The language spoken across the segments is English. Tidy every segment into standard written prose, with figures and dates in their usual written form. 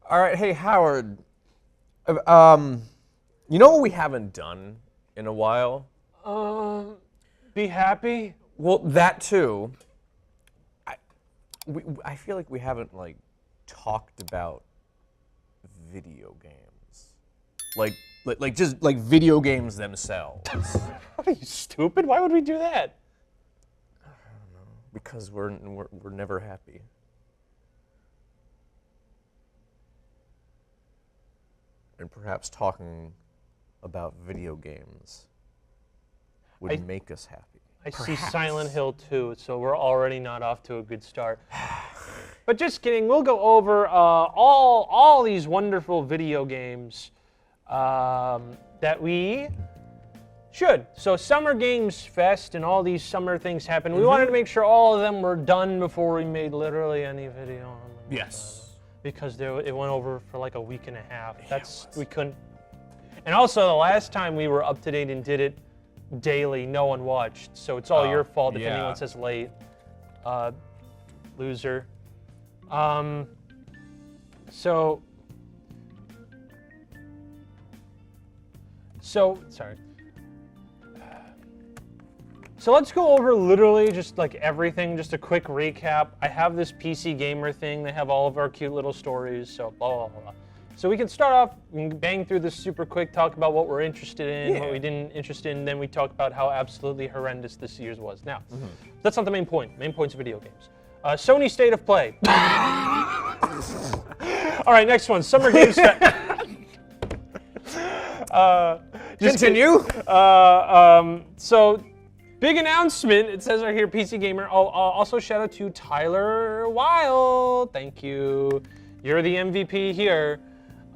All right, hey Howard. You know what we haven't done in a while? Be happy? Well, that too. I feel like we haven't like talked about video games, like just like video games themselves, Are you stupid? Why would we do that? because we're never happy. And perhaps talking about video games would make us happy. I see Silent Hill 2, so we're already not off to a good start. But just kidding, we'll go over all these wonderful video games that we should. So Summer Games Fest and all these summer things happen. We wanted to make sure all of them were done before we made literally any video on them. Yes. Because it went over for like a week and a half. We couldn't. And also the last time we were up to date and did it daily, no one watched. So it's all your fault if anyone says late. Loser. So sorry. So let's go over literally just like everything, just a quick recap. I have this PC Gamer thing. They have all of our cute little stories, so blah, blah, blah. So we can start off, we can bang through this super quick, talk about what we're interested in, what we didn't interested in, then we talk about how absolutely horrendous this year's was. Now, that's not the main point. Main point's video games. Sony State of Play. All right, next one, Summer Games Fest. Continue. So, big announcement. It says right here, PC Gamer. Oh, also shout out to Tyler Wild. Thank you. You're the MVP here.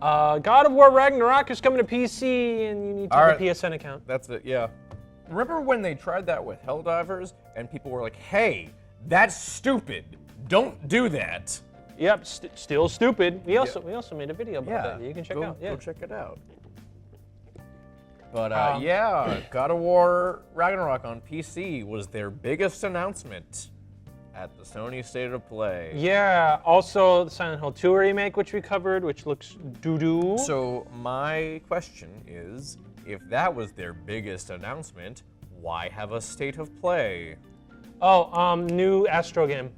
God of War Ragnarok is coming to PC, and you need to have a PSN account. That's it, yeah. Remember when they tried that with Helldivers, and people were like, hey, that's stupid. Don't do that. Yep, still stupid. We also made a video about that. You can check out. Go check it out. But yeah, God of War Ragnarok on PC was their biggest announcement at the Sony State of Play. Yeah, also the Silent Hill 2 remake, which we covered, which looks doo-doo. So my question is, if that was their biggest announcement, why have a State of Play? Oh, new Astro game.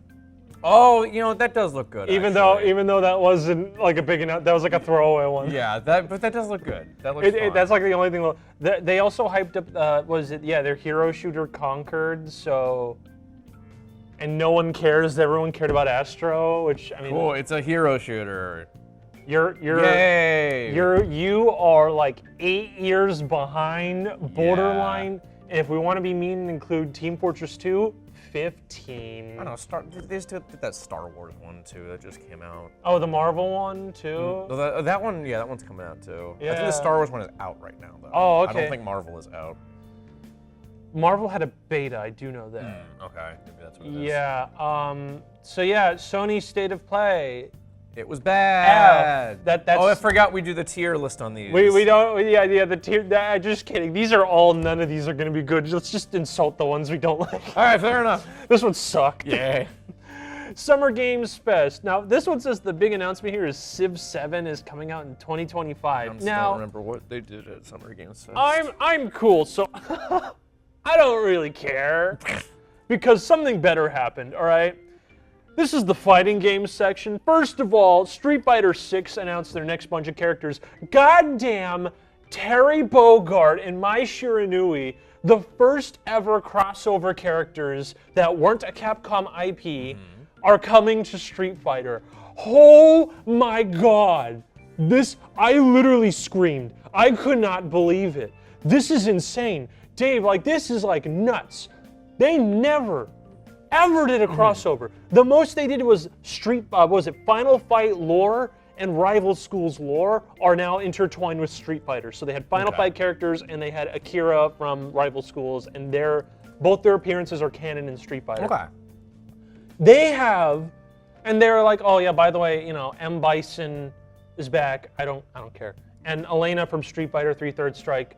Oh, you know, that does look good. Even though that wasn't like a big enough, that was like a throwaway one. Yeah, but that does look good. That looks fun. That's like the only thing. They also hyped up. Their hero shooter Conquered. So, and no one cares. Everyone cared about Astro, which I mean. Cool. It's a hero shooter. Yay! You are like 8 years behind Borderline. Yeah. And if we want to be mean and include Team Fortress 2. 15. I don't know. They just did that Star Wars one too that just came out. Oh, the Marvel one too. That one, yeah, that one's coming out too. Yeah. I think the Star Wars one is out right now though. Oh, okay. I don't think Marvel is out. Marvel had a beta. I do know that. Okay, maybe that's what it is. Yeah. So yeah, Sony State of Play. It was bad. That's, oh, I forgot we do the tier list on these. We don't. Yeah. The tier. Just kidding. These are all. None of these are going to be good. Let's just insult the ones we don't like. All right, fair enough. This one sucked. Yeah. Summer Games Fest. Now this one says the big announcement here is Civ 7 is coming out in 2025. I don't remember what they did at Summer Games Fest. I'm cool, so I don't really care because something better happened. All right. This is the fighting games section. First of all, Street Fighter 6 announced their next bunch of characters. Goddamn, Terry Bogard and Mai Shiranui, the first ever crossover characters that weren't a Capcom IP, are coming to Street Fighter. Oh my god. I literally screamed. I could not believe it. This is insane. Dave, this is nuts. They never ever did a crossover. The most they did was Final Fight lore and Rival Schools lore are now intertwined with Street Fighter. So they had Final Fight characters and they had Akira from Rival Schools, and both their appearances are canon in Street Fighter. Okay. And they're like, oh yeah, by the way, M. Bison is back. I don't care. And Elena from Street Fighter 3 Third Strike,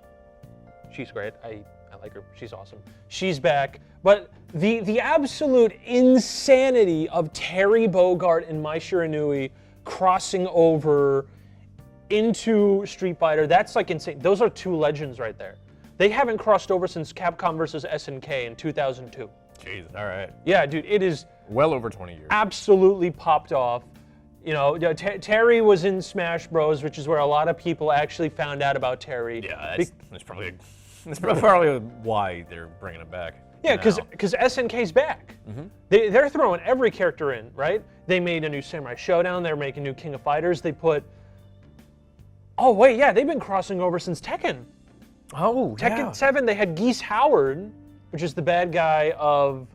she's great. I like her. She's awesome. She's back. But the absolute insanity of Terry Bogard and Mai Shiranui crossing over into Street Fighter, that's like insane. Those are two legends right there. They haven't crossed over since Capcom versus SNK in 2002. Jeez, all right. Yeah, dude, it is Well over 20 years. absolutely popped off. You know, Terry was in Smash Bros, which is where a lot of people actually found out about Terry. Yeah, that's probably why they're bringing it back. Yeah, now. because SNK's back. They're throwing every character in, right? They made a new Samurai Showdown. They're making new King of Fighters. They put... Oh, wait, yeah, they've been crossing over since Tekken. Oh, Tekken 7, they had Geese Howard, which is the bad guy of...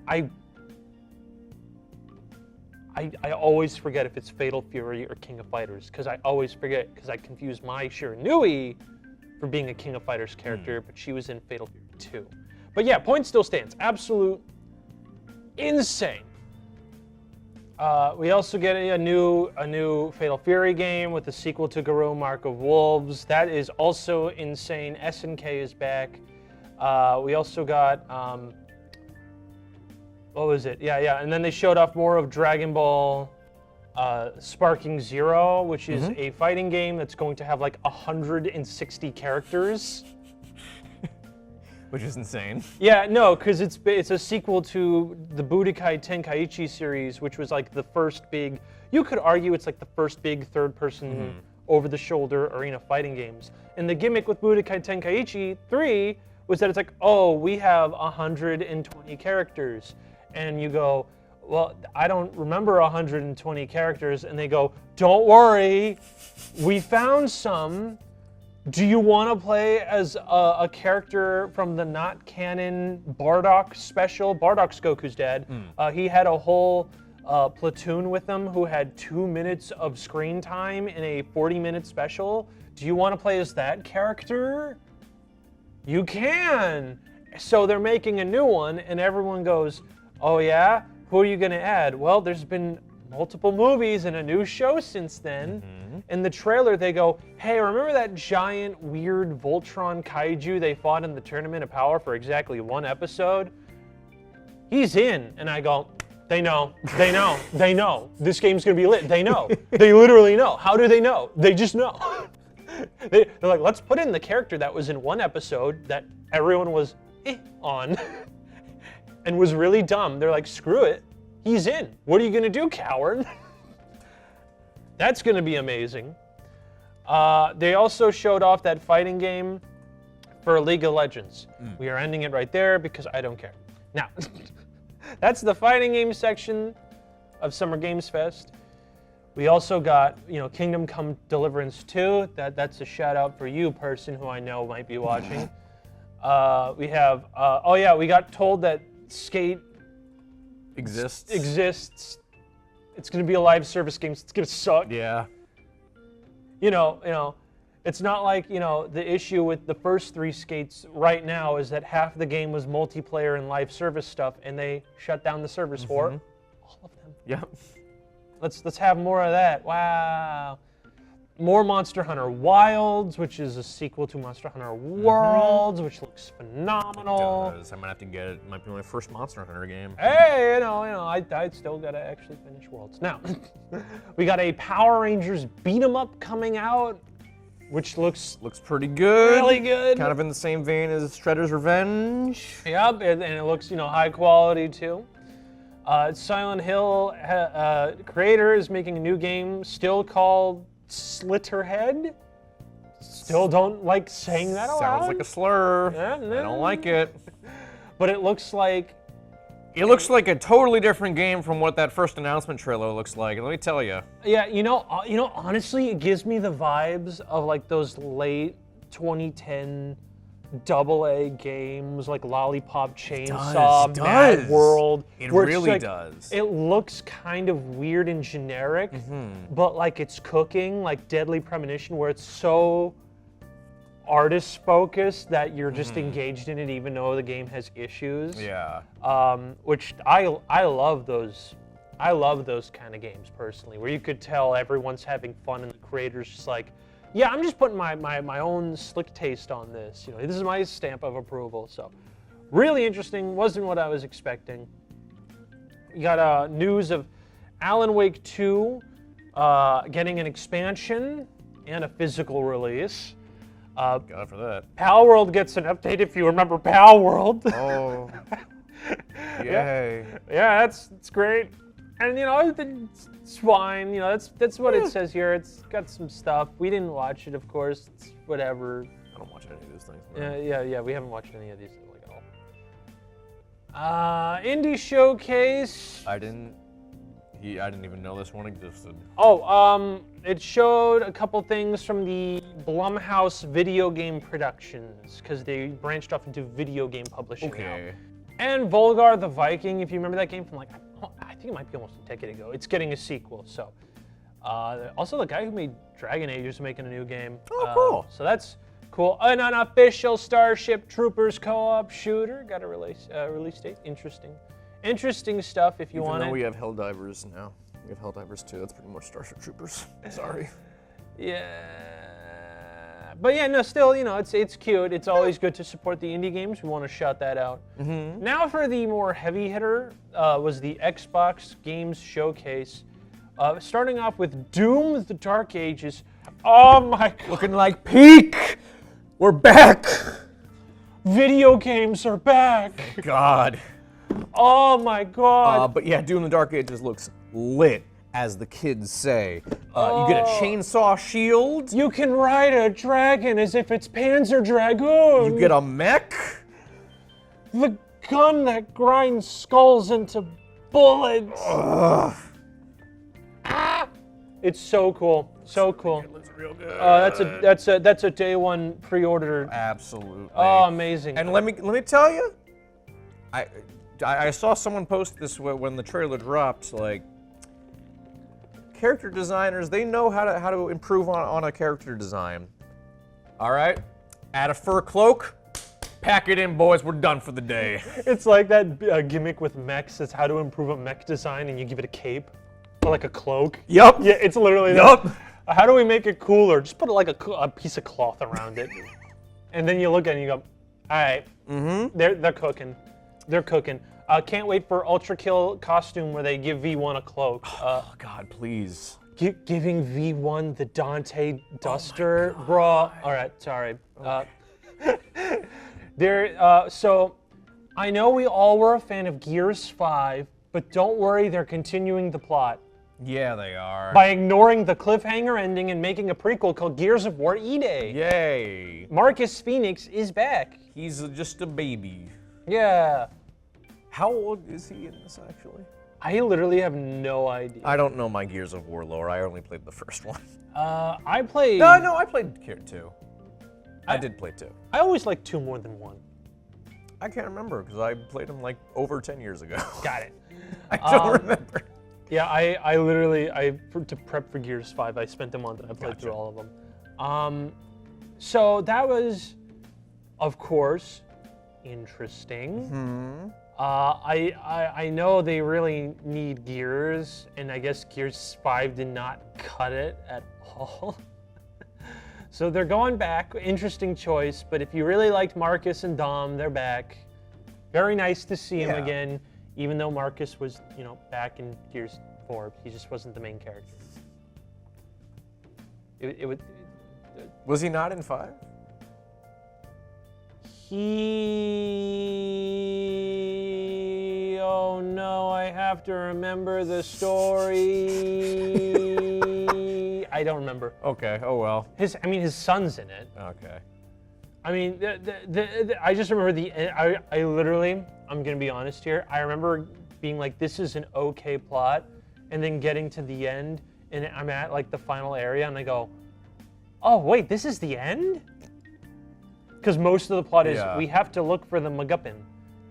I always forget if it's Fatal Fury or King of Fighters, because I always forget, because I confuse Mai Shiranui for being a King of Fighters character, but she was in Fatal Fury 2. But yeah, point still stands. Absolute insane. We also get a new Fatal Fury game with the sequel to Garou Mark of Wolves. That is also insane. SNK is back. We also got what was it? Yeah. And then they showed off more of Dragon Ball Sparking Zero, which is a fighting game that's going to have like 160 characters. Which is insane. Yeah, no, because it's a sequel to the Budokai Tenkaichi series, which was like the first big, you could argue it's like the first big third-person over-the-shoulder arena fighting games. And the gimmick with Budokai Tenkaichi 3 was that it's like, oh, we have 120 characters. And you go, well, I don't remember 120 characters. And they go, don't worry, we found some. Do you want to play as a character from the not canon Bardock special? Bardock's Goku's dad. He had a whole platoon with him who had 2 minutes of screen time in a 40-minute special. Do you want to play as that character? You can. So they're making a new one, and everyone goes, oh yeah? Who are you going to add? Well, there's been multiple movies and a new show since then. In the trailer, they go, hey, remember that giant, weird Voltron kaiju they fought in the Tournament of Power for exactly 1 episode? He's in. And I go, they know. This game's going to be lit. They know. They literally know. How do they know? They just know. They're like, let's put in the character that was in 1 episode that everyone was on and was really dumb. They're like, screw it. He's in. What are you going to do, coward? That's going to be amazing. They also showed off that fighting game for League of Legends. We are ending it right there because I don't care. Now, that's the fighting game section of Summer Games Fest. We also got, Kingdom Come Deliverance 2. That's a shout out for you, person who I know might be watching. We have, we got told that Skate Exists. It's going to be a live service game. So it's going to suck. Yeah. It's not like, the issue with the first 3 Skates right now is that half the game was multiplayer and live service stuff, and they shut down the servers for all of them. Yep. Let's have more of that. Wow. More Monster Hunter Wilds, which is a sequel to Monster Hunter Worlds, which looks phenomenal. It does. I might have to get it. It might be my first Monster Hunter game. Hey, I still gotta actually finish Worlds. Now, we got a Power Rangers beat 'em up coming out, which looks pretty good. really good. Kind of in the same vein as Shredder's Revenge. Yep, and it looks high quality too. Silent Hill creator is making a new game, still called Slitterhead. Still don't like saying that aloud. Sounds like a slur. Yeah, I don't like it. But it looks like... It looks like a totally different game from what that first announcement trailer looks like. Let me tell you. Yeah, honestly, it gives me the vibes of like those late 2010 AA games like Lollipop Chainsaw, Mad World. It really does. It looks kind of weird and generic, but like it's cooking, like Deadly Premonition, where it's so artist focused that you're just engaged in it even though the game has issues. Yeah. Which I love those. I love those kind of games personally, where you could tell everyone's having fun and the creator's just like, yeah, I'm just putting my own slick taste on this. This is my stamp of approval. So Really interesting. Wasn't what I was expecting. You got news of Alan Wake 2 getting an expansion and a physical release. God for that. Pal World gets an update if you remember Pal World. Oh. Yay. Yeah, that's great. And you know, it's fine. You know, that's what it says here. It's got some stuff. We didn't watch it, of course. It's whatever. I don't watch any of these things. Man. Yeah. We haven't watched any of these like at all. Indie Showcase. I didn't even know this one existed. Oh, it showed a couple things from the Blumhouse video game productions because they branched off into video game publishing Okay. now. And Volgar the Viking, if you remember that game from like, I think it might be almost a decade ago. It's getting a sequel, so. Also, the guy who made Dragon Age is making a new game. Oh, cool. So that's cool. An unofficial Starship Troopers co-op shooter. Got a release date. Interesting stuff if you want it. We have Helldivers now. We have Helldivers 2. That's pretty much Starship Troopers. Sorry. Yeah. But yeah, no, still, you know, it's cute. It's always good to support the indie games. We want to shout that out. Mm-hmm. Now for the more heavy hitter was the Xbox Games Showcase. Starting off with Doom: The Dark Ages. Oh my God. Looking like peak. We're back. Video games are back. God. Oh my God. But yeah, Doom: The Dark Ages looks lit, as the kids say. You get a chainsaw shield. You can ride a dragon as if it's Panzer Dragoon. You get a mech. The gun that grinds skulls into bullets. Ugh. Ah! It's so cool. So cool. It looks real good. That's a day one pre-order. Absolutely. Oh, amazing. And let me tell you, I saw someone post this when the trailer dropped. Like, character designers, they know how to improve on a character design. All right, add a fur cloak, pack it in, boys. We're done for the day. It's like that gimmick with mechs. It's how to improve a mech design, and you give it a cape or like a cloak. Yup. Yeah, it's literally Yup. that. How do we make it cooler? Just put like a piece of cloth around it, and then you look at it and you go, all right. Mm-hmm. They're cooking. They're cooking. Can't wait for Ultra Kill costume where they give V1 a cloak. Oh God, please. Giving V1 the Dante Duster, bro. All right, sorry. So I know we all were a fan of Gears 5, but don't worry, they're continuing the plot Yeah, they are. by ignoring the cliffhanger ending and making a prequel called Gears of War E-Day. Yay. Marcus Phoenix is back. He's just a baby. Yeah. How old is he in this, actually? I literally have no idea. I don't know my Gears of War lore. I only played the first one. I played... No, I played Gear 2. I did play 2. I always like 2 more than 1. I can't remember, because I played him like over 10 years ago. Got it. I don't remember. Yeah, I literally, to prep for Gears 5, I spent a month and I played through all of them. So that was, of course, interesting. Mm-hmm. I know they really need Gears, and I guess Gears 5 did not cut it at all. So they're going back. Interesting choice, but if you really liked Marcus and Dom, they're back. Very nice to see him again, even though Marcus was, back in Gears 4. He just wasn't the main character. Was he not in 5? Oh no, I have to remember the story. I don't remember. Okay, oh well. His son's in it. Okay. I mean, I just remember I literally, I'm gonna be honest here, I remember being like, this is an okay plot, and then getting to the end, and I'm at like the final area, and I go, oh wait, this is the end? Because most of the plot is we have to look for the MacGuffin,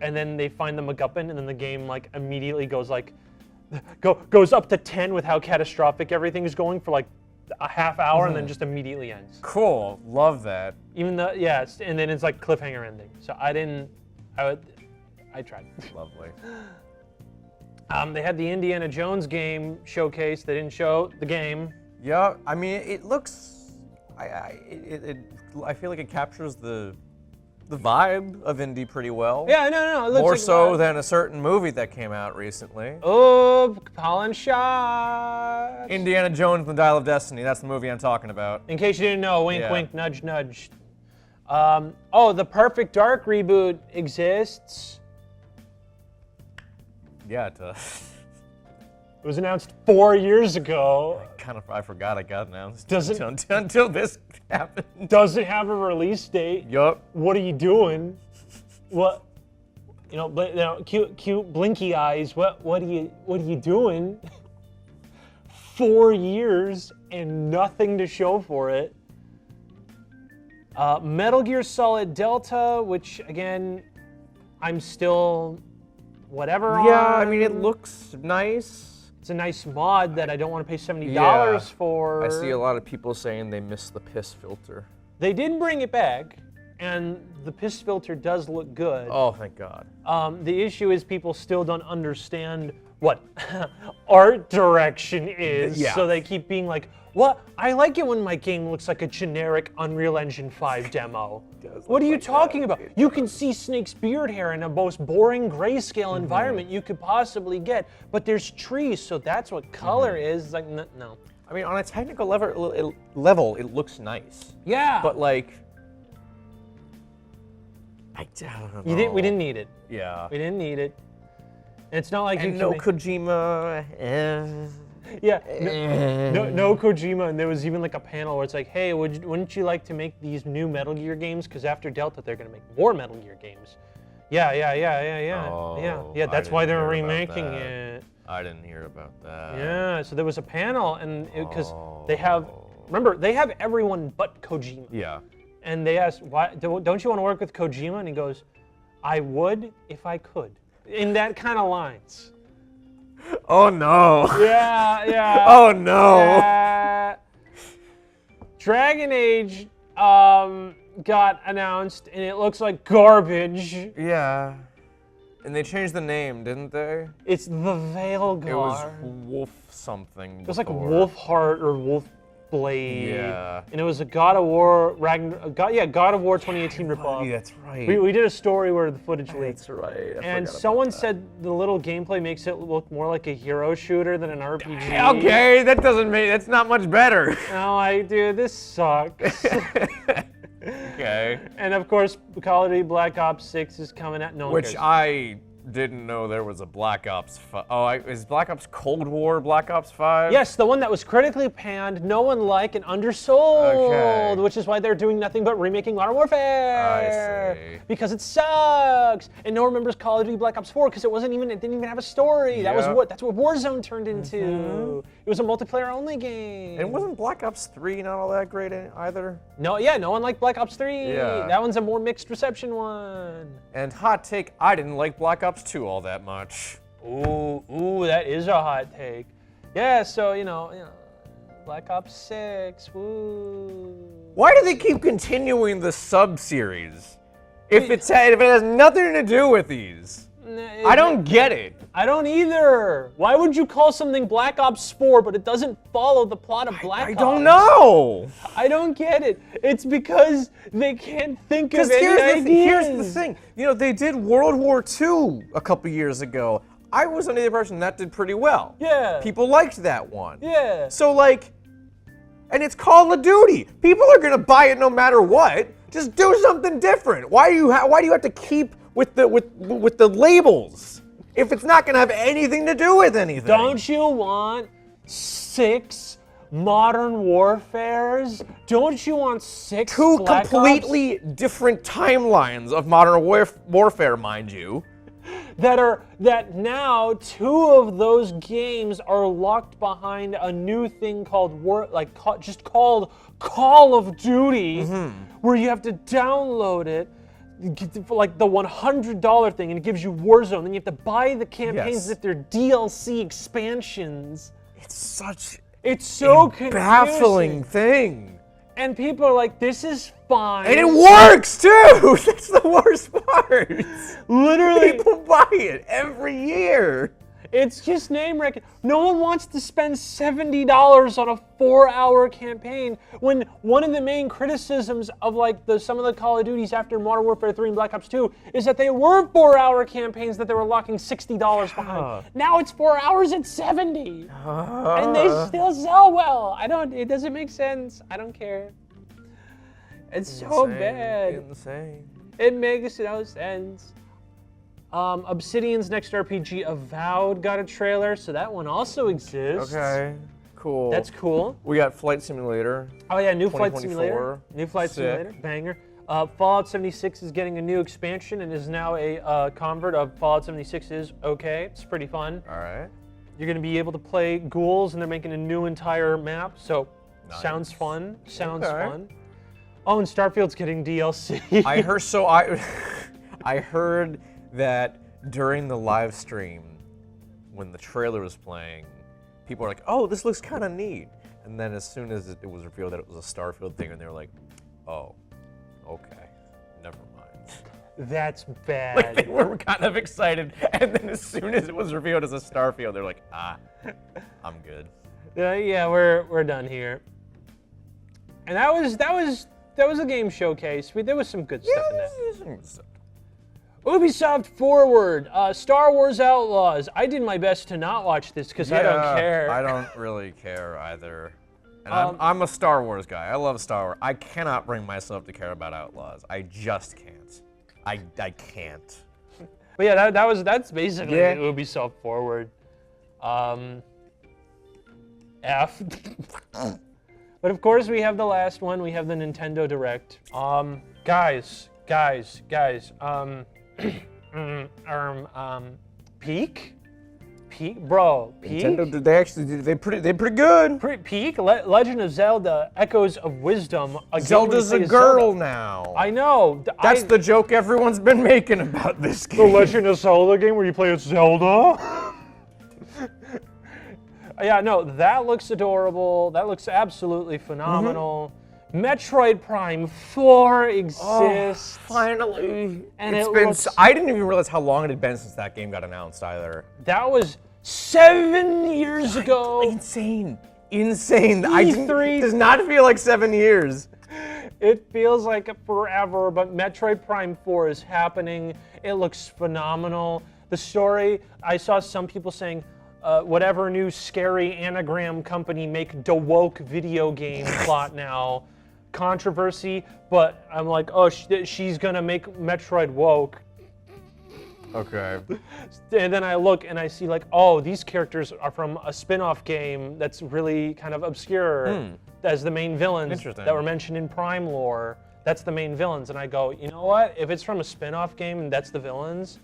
and then they find the MacGuffin, and then the game like immediately goes up to 10 with how catastrophic everything is going for like a half hour, and then just immediately ends. Cool, love that. Even though and then it's like cliffhanger ending. So I tried. Lovely. They had the Indiana Jones game showcase. They didn't show the game. Yeah, I mean it looks. I feel like it captures the the vibe of indie pretty well. Yeah, no. It looks More like so that. than a certain movie that came out recently. Oh, pollen shot. Indiana Jones and the Dial of Destiny. That's the movie I'm talking about. In case you didn't know, wink, Yeah. wink, nudge, nudge. The Perfect Dark reboot exists. Yeah, it does. It was announced 4 years ago. I forgot it got announced. Doesn't- until this happened. Doesn't have a release date. Yup. What are you doing? What? Cute blinky eyes. What are you doing? 4 years and nothing to show for it. Metal Gear Solid Delta, which again, I'm still whatever on. Yeah, I mean, it looks nice. It's a nice mod that I don't want to pay $70 Yeah. for. I see a lot of people saying they miss the piss filter. They did bring it back, and the piss filter does look good. Oh, thank God. The issue is people still don't understand what art direction is, Yeah. so they keep being like, "What? I like it when my game looks like a generic Unreal Engine 5 demo." What are you talking about? You can see Snake's beard hair in the most boring grayscale environment you could possibly get, but there's trees, so that's what color is. It's like, no. I mean, on a technical level, it looks nice. Yeah. But like, I don't know. we didn't need it. Yeah. We didn't need it. And it's not like And you no can Kojima. Yeah, no Kojima, and there was even like a panel where it's like, hey, wouldn't you like to make these new Metal Gear games? Because after Delta, they're gonna make more Metal Gear games. Yeah. Oh, That's I why didn't they're hear about remaking that. it. I didn't hear about that. Yeah, so there was a panel, and because they have everyone but Kojima, Yeah. and they asked, why don't you want to work with Kojima? And he goes, I would if I could, in that kind of lines. Oh no. Yeah. Oh no. Dragon Age got announced, and it looks like garbage. Yeah. And they changed the name, didn't they? It's the Veilguard. It was Wolf something. It was like Wolfheart or Wolfblade. Yeah. And it was a God of War God of War 2018 ripoff. Yeah, that's right. We did a story where the footage leaked. That's right. And someone said the little gameplay makes it look more like a hero shooter than an RPG. Okay, that's not much better. I'm like, dude, this sucks. Okay. And of course, Call of Duty Black Ops 6 is coming out. No one Which cares. I didn't know there was a Black Ops 5. Oh, is Black Ops Cold War Black Ops 5? Yes, the one that was critically panned, no one liked, and undersold, Okay. which is why they're doing nothing but remaking Modern Warfare. I see. Because it sucks, and no one remembers Call of Duty Black Ops 4 because it didn't even have a story. That's what Warzone turned into. It was a multiplayer-only game. And wasn't Black Ops 3 not all that great either? No one liked Black Ops 3. Yeah. That one's a more mixed reception one. And hot take, I didn't like Black Ops 2 all that much. Ooh, that is a hot take. Yeah, so you know, Black Ops 6. Woo. Why do they keep continuing the sub-series? If it has nothing to do with these. I don't get it. I don't either. Why would you call something Black Ops 4, but it doesn't follow the plot of Black Ops? I don't know. I don't get it. It's because they can't think of any ideas. Here's the thing. They did World War II a couple years ago. I was under the impression that did pretty well. Yeah. People liked that one. Yeah. So and it's Call of Duty. People are gonna buy it no matter what. Just do something different. Why do you have to keep with the labels if it's not gonna have anything to do with anything? Don't you want 6 Modern Warfares? Don't you want 6 Two Black completely different timelines of Modern Warfare, mind you. That now 2 of those games are locked behind a new thing called called Call of Duty, where you have to download it, for like the $100 thing, and it gives you Warzone. Then you have to buy the campaigns as if they're DLC expansions. It's so confusing. Baffling thing. And people are like, this is fine. And it works too! That's the worst part. Literally. People buy it every year. It's just name recognition. No one wants to spend $70 on a 4-hour campaign when one of the main criticisms of like some of the Call of Duties after Modern Warfare 3 and Black Ops 2 is that they were 4-hour campaigns that they were locking $60 behind. Now it's 4 hours at 70, and they still sell well. It doesn't make sense. I don't care. It's so bad. Insane. It makes no sense. Obsidian's next RPG, Avowed, got a trailer, so that one also exists. Okay, cool. That's cool. We got Flight Simulator. Oh yeah, new Flight Simulator. New Flight Sick. Simulator, banger. Fallout 76 is getting a new expansion and is now a convert of Fallout 76 is okay. It's pretty fun. All right. You're gonna be able to play ghouls, and they're making a new entire map, so Nice. sounds fun. Sounds Okay. fun. Oh, and Starfield's getting DLC. I heard that during the live stream, when the trailer was playing, people were like, "Oh, this looks kind of neat," and then as soon as it was revealed that it was a Starfield thing, and they were like, "Oh, okay, never mind." That's bad. Like they were kind of excited, and then as soon as it was revealed as a Starfield, they're like, "Ah, I'm good." Yeah, we're done here. And that was a game showcase. There was some good stuff in that. Ubisoft Forward, Star Wars Outlaws. I did my best to not watch this because I don't care. I don't really care either. And I'm a Star Wars guy. I love Star Wars. I cannot bring myself to care about Outlaws. I just can't. I can't. But yeah, that's basically Yeah. Ubisoft Forward. F. But of course we have the last one. We have the Nintendo Direct. Guys. Peak? Peak, bro. Peak. Nintendo, they pretty good. Peak. Legend of Zelda: Echoes of Wisdom. Zelda's a girl now. I know. That's the joke everyone's been making about this the game. Legend of Zelda game where you play as Zelda. Yeah, no, that looks adorable. That looks absolutely phenomenal. Metroid Prime 4 exists. Finally. And it's it been. looks- I didn't even realize how long it had been since that game got announced either. That was 7 years ago. Insane. Insane. E3 Does not feel like 7 years. It feels like forever, but Metroid Prime 4 is happening. It looks phenomenal. The story, I saw some people saying, whatever new scary anagram company make DeWoke video game plot now. Controversy, but I'm like, oh, she's gonna make Metroid woke. Okay. And then I look and I see like, oh, these characters are from a spin-off game that's really kind of obscure as the main villains Interesting. that were mentioned in Prime lore. That's the main villains. And I go, you know what? If it's from a spin-off game and that's the villains,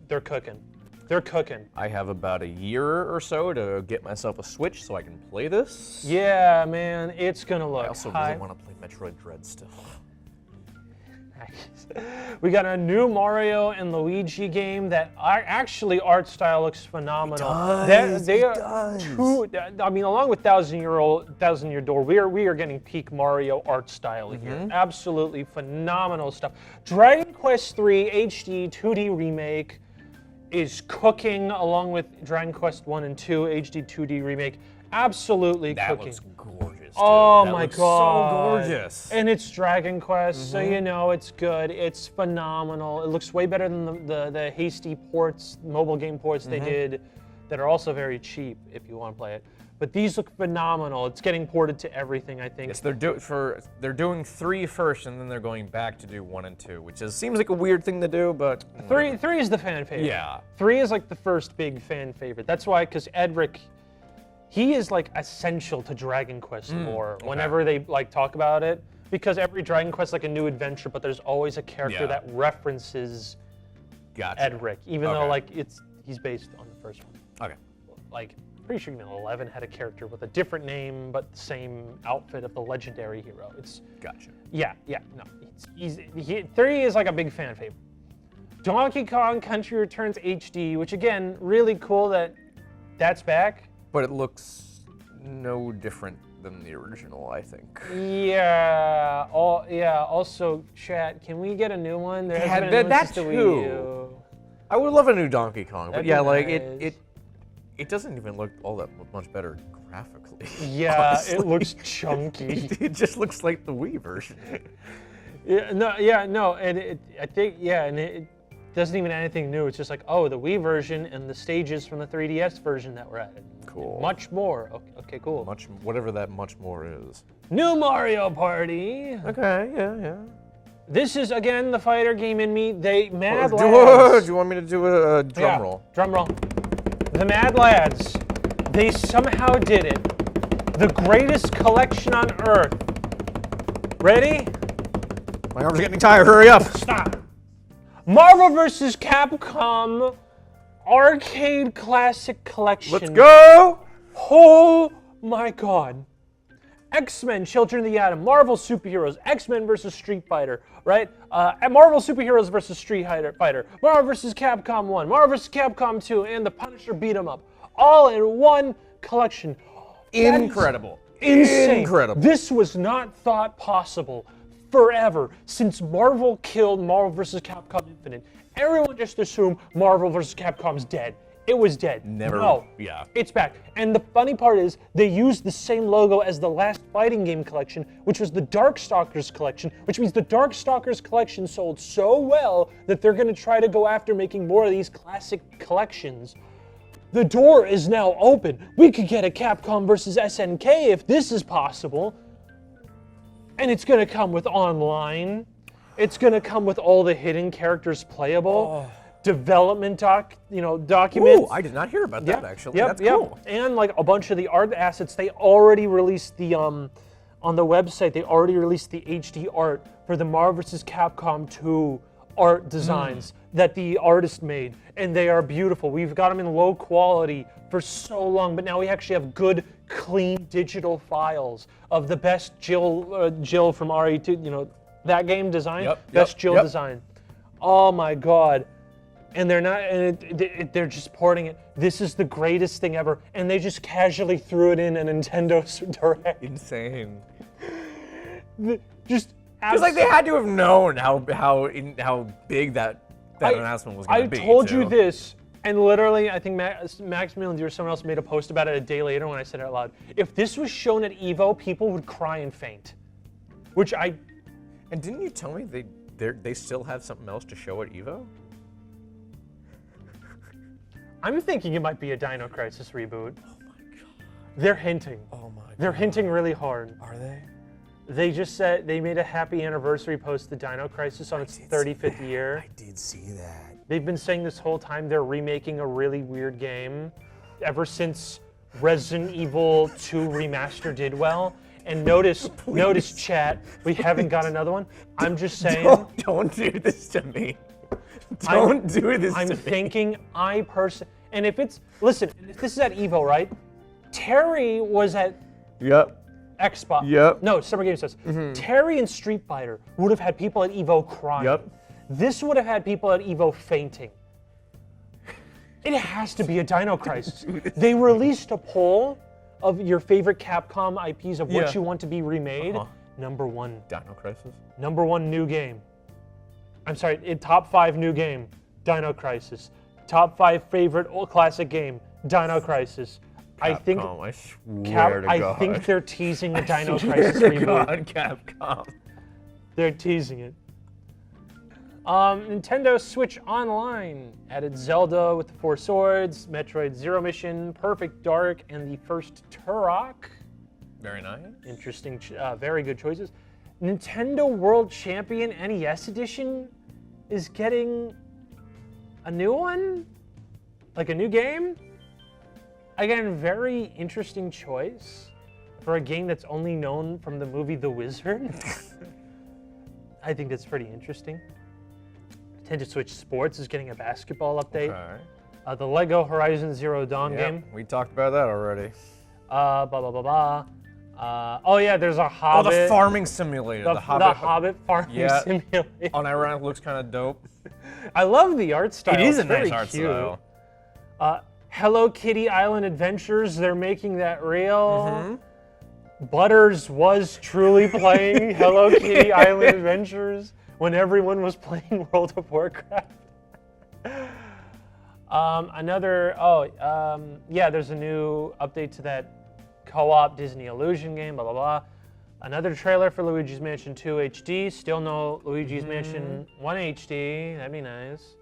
they're cooking. They're cooking. I have about a year or so to get myself a Switch so I can play this. Yeah, man, it's gonna look I also high. really want to play Metroid Dread still. We got a new Mario and Luigi game that actually art style looks phenomenal. They are two. I mean, along with Thousand Year Door, we are getting peak Mario art style here. Absolutely phenomenal stuff. Dragon Quest III HD 2D remake is cooking, along with Dragon Quest 1 and 2 HD 2D remake. Absolutely That cooking. looks gorgeous. Dude. Oh That my looks god. So gorgeous. And it's Dragon Quest, so you know it's good. It's phenomenal. It looks way better than the hasty ports, mobile game ports they did that are also very cheap if you want to play it. But these look phenomenal. It's getting ported to everything, I think. Yes, they're doing 3 first, and then they're going back to do 1 and 2, which seems like a weird thing to do, but Three is the fan favorite. Yeah. 3 is like the first big fan favorite. That's why, because Edric, he is like essential to Dragon Quest lore whenever they like talk about it. Because every Dragon Quest is like a new adventure, but there's always a character Yeah. that references Gotcha. Edric, even though Okay. like he's based on the first one. Okay. Like, pretty sure even 11 had a character with a different name, but the same outfit of the legendary hero. It's Gotcha. yeah, no. 3 is like a big fan favorite. Donkey Kong Country Returns HD, which again, really cool that that's back. But it looks no different than the original, I think. Yeah. Also, chat, can we get a new one? There hasn't been a new one that since the Wii too. U. I would love a new Donkey Kong, but That'd yeah, be like nice. It doesn't even look all that much better graphically. Yeah, honestly. it looks chunky. It just looks like the Wii version. And I think, and it doesn't even add anything new. It's just like, oh, the Wii version and the stages from the 3DS version that were added. Cool. Much more. Okay, cool. Whatever that much more is. New Mario Party. Okay, yeah. This is, again, the fighter game in me. They, Mad Do Lads. you want me to do a drum roll? Drum roll. The Mad Lads, they somehow did it. The greatest collection on Earth. Ready? My arm's getting tired, hurry up. Stop. Marvel vs. Capcom Arcade Classic Collection. Let's go! Oh my god. X-Men, Children of the Atom, Marvel Superheroes, X-Men vs. Street Fighter, right? Marvel Superheroes vs. Street Fighter, Marvel vs. Capcom 1, Marvel vs. Capcom 2, and the Punisher Beat 'em Up. All in one collection. Incredible. Insane. Incredible. This was not thought possible forever since Marvel killed Marvel vs. Capcom Infinite. Everyone just assumed Marvel vs. Capcom's dead. It was dead. Never. No. Yeah. It's back. And the funny part is they used the same logo as the last fighting game collection, which was the Darkstalkers collection, which means the Darkstalkers collection sold so well that they're going to try to go after making more of these classic collections. The door is now open. We could get a Capcom versus SNK if this is possible. And it's going to come with online. It's going to come with all the hidden characters playable. Development documents. Ooh, I did not hear about that actually. Yep, That's cool. And like a bunch of the art assets, they already released the on the website. They already released the HD art for the Marvel vs. Capcom 2 art designs that the artist made, and they are beautiful. We've got them in low quality for so long, but now we actually have good, clean digital files of the best Jill from RE2. That game design, best Jill design. Oh my god. And they're not, and they're just porting it. This is the greatest thing ever, and they just casually threw it in a Nintendo Direct. Insane. Just It's like they had to have known how big that announcement was going to be. I told you this, and literally, I think Maximilian or someone else made a post about it a day later when I said it out loud. If this was shown at EVO, people would cry and faint. And didn't you tell me they still have something else to show at EVO? I'm thinking it might be a Dino Crisis reboot. Oh my god. They're hinting. Oh my god. They're hinting really hard. Are they? They just said they made a happy anniversary post to Dino Crisis on its 35th year. I did see that. They've been saying this whole time they're remaking a really weird game ever since Resident Evil 2 Remaster did well. And notice chat, we haven't got another one. I'm just saying. Don't do this to me. Don't do this to me. I'm thinking and if it's, listen, if this is at EVO, right? Terry was at Xbox. Yep. No, Summer Game Fest. Terry and Street Fighter would have had people at EVO crying. Yep. This would have had people at EVO fainting. It has to be a Dino Crisis. They released a poll of your favorite Capcom IPs of what you want to be remade. Number one. Dino Crisis? Number one new game. I'm sorry, top 5 new game, Dino Crisis. Top 5 favorite old classic game, Dino Crisis. Capcom, I swear to God. I think they're teasing the Dino Crisis reboot. Capcom. They're teasing it. Nintendo Switch Online added Zelda with the 4 Swords, Metroid Zero Mission, Perfect Dark, and the first Turok. Very nice. Interesting, very good choices. Nintendo World Champion NES Edition is getting a new one? Like a new game? Again, very interesting choice for a game that's only known from the movie The Wizard. I think that's pretty interesting. Nintendo Switch Sports is getting a basketball update. Okay. The Lego Horizon Zero Dawn game. We talked about that already. Oh yeah, there's a Hobbit. Oh, the farming simulator. The Hobbit farming simulator. Unironic looks kind of dope. I love the art style. It is it's a nice very art cute. style. Hello Kitty Island Adventures, they're making that real. Butters was truly playing Hello Kitty Island Adventures when everyone was playing World of Warcraft. There's a new update to that co-op Disney Illusion game, blah, blah, blah. Another trailer for Luigi's Mansion 2 HD. Still no Luigi's Mansion 1 HD. That'd be nice.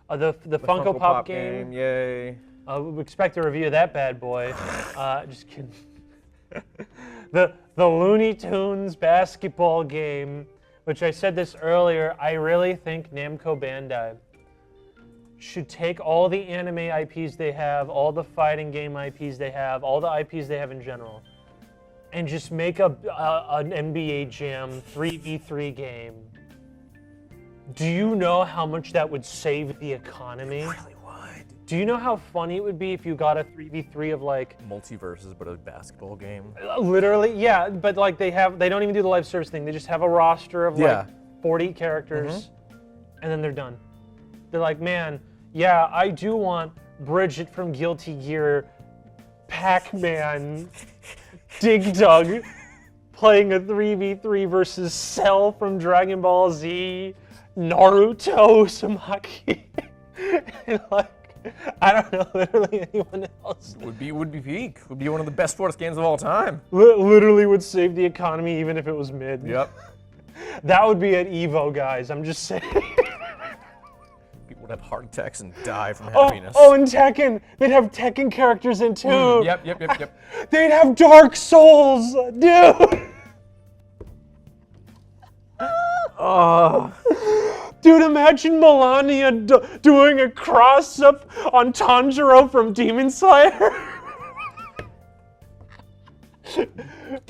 The Funko Pop game. Yay. We expect a review of that bad boy. Just kidding. The Looney Tunes basketball game, which I said this earlier, I really think Namco Bandai should take all the anime IPs they have, all the fighting game IPs they have, all the IPs they have in general, and just make an NBA Jam 3v3 game. Do you know how much that would save the economy? It really would. Do you know how funny it would be if you got a 3v3 of like multiverses, but a basketball game? Literally, yeah, but like they don't even do the live service thing. They just have a roster of like 40 characters, and then they're done. They're like, man, yeah, I do want Bridget from Guilty Gear, Pac-Man, Dig Dug, playing a 3v3 versus Cell from Dragon Ball Z, Naruto Uzumaki, and like, I don't know, literally anyone else. Would be peak. Would be one of the best sports games of all time. Literally would save the economy even if it was mid. Yep. That would be at Evo, guys. I'm just saying. People would have heart attacks and die from happiness. Oh, and Tekken. They'd have Tekken characters in too. Yep. They'd have Dark Souls, dude. Oh. Dude, imagine Melania doing a cross-up on Tanjiro from Demon Slayer.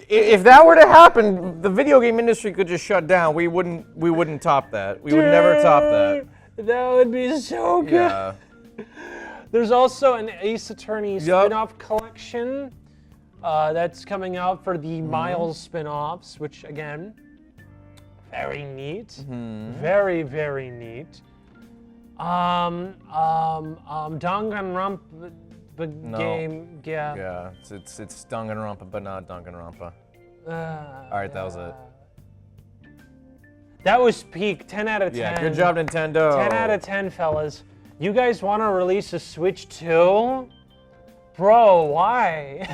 If that were to happen, the video game industry could just shut down. We wouldn't top that. We would never top that. That would be so good. Yeah. There's also an Ace Attorney spin-off collection that's coming out for the Miles spin-offs, which again, very neat. Very, very neat. Danganronpa game, yeah. Yeah, it's Danganronpa, but not Danganronpa. All right, that was it. That was peak. 10 out of 10. Yeah, good job, Nintendo. 10 out of 10, fellas. You guys want to release a Switch 2? Bro, why?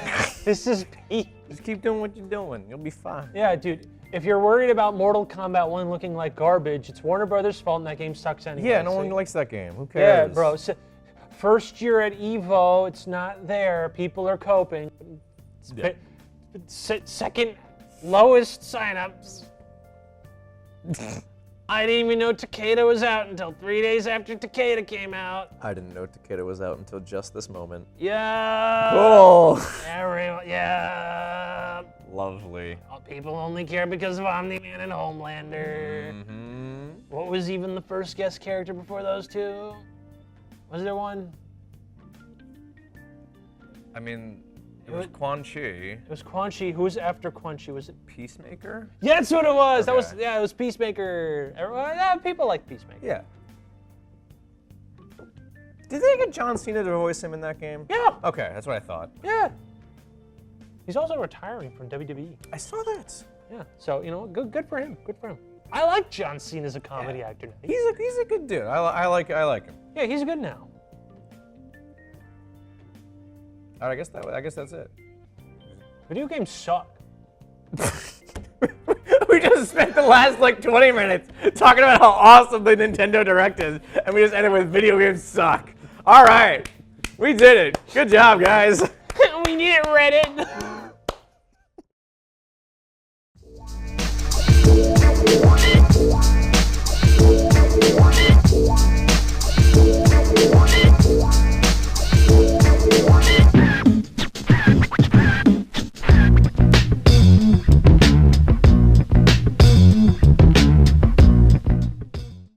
This is peak. Just keep doing what you're doing. You'll be fine. Yeah, dude. If you're worried about Mortal Kombat 1 looking like garbage, it's Warner Brothers' fault and that game sucks anyway. Yeah, no one likes that game. Who cares? Yeah, bro. So, first year at Evo, it's not there. People are coping. Second lowest signups. I didn't even know Takeda was out until 3 days after Takeda came out. I didn't know Takeda was out until just this moment. Yeah. Cool. Everyone, yeah. Lovely. People only care because of Omni-Man and Homelander. What was even the first guest character before those two? Was there one? I mean, it was Quan Chi. It was Quan Chi. Who was after Quan Chi? Was it Peacemaker? Yeah, that's what it was. Okay. It was Peacemaker. Everyone, people like Peacemaker. Yeah. Did they get John Cena to voice him in that game? Yeah. Okay, that's what I thought. Yeah. He's also retiring from WWE. I saw that. Yeah. So, good for him. Good for him. I like John Cena as a comedy actor now. He's a good dude. I like him. Yeah, he's good now. All right, I guess that's it. Video games suck. We just spent the last 20 minutes talking about how awesome the Nintendo Direct is, and we just ended with video games suck. All right, we did it. Good job, guys. We did it, Reddit.